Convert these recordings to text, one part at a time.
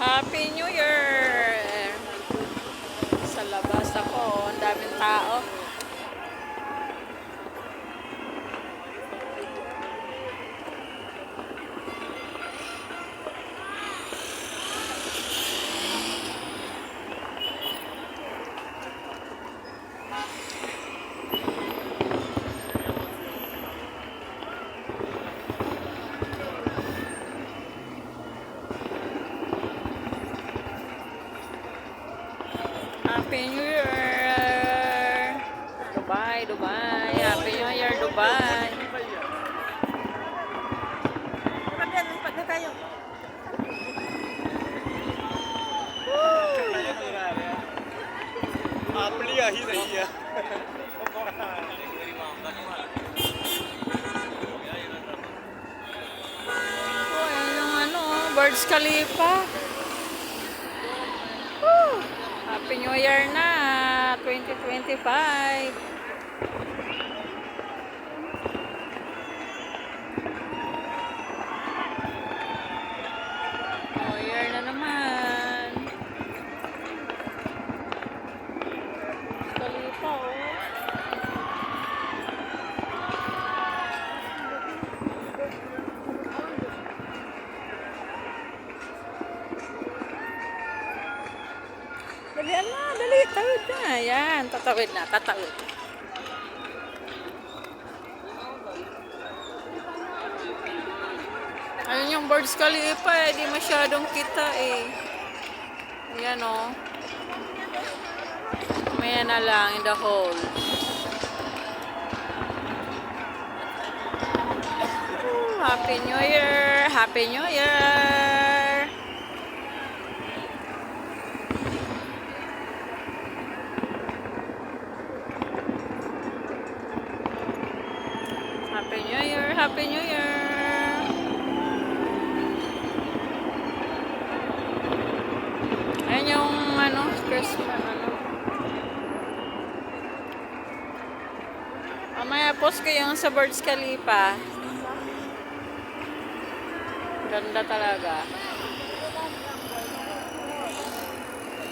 Happy New Year! Sa labas ako, ang daming tao. Happy New Year! Dubai, Dubai. Happy New Year, Dubai. आपली ही रही है Oh, ayan yung Burj Khalifa. Woo! Happy New Year na, 2025. New Year na naman. Burj Khalifa, oh. Dali na, dali, tawid na. Yan, tatawid na, tatawid. Ayun yung Burj Khalifa eh, di masyadong kita eh. Ayan o. Maya na lang in the hole. Happy New Year! Happy New Year! Happy New Year! Happy New Year! Ayan yung Christmas Mamaya post ko yung sa Burj Khalifa. Ganda talaga.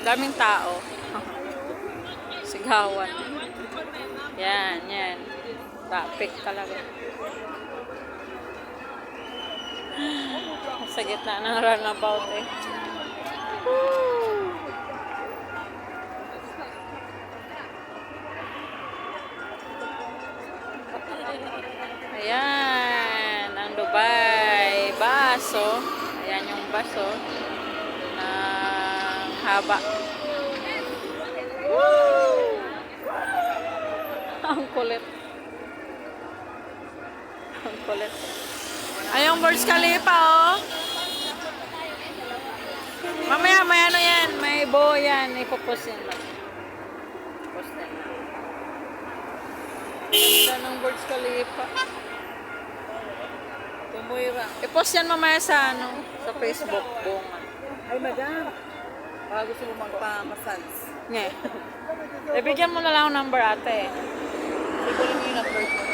Daming tao. Sigawan. Yan, yan. Traffic talaga. Sa gitna ng runabout eh. Woo! Ayan, ang Dubai. Baso. Ayan yung baso. Ng haba. Woo! Ang kulit. Ang kulit. Ayong Burj Khalifa, oh. Mamaya, may ano yan. May bow yan. Ipopost yan lang. Post yan lang. Ganda ng Burj Khalifa. Tumuira. I-post yan mamaya sa sa Facebook. Bungan. Ay madam, baka gusto mo magpa-massage. Nge. Ibigyan mo na lang ang number ate. Siguro mo yung number mo.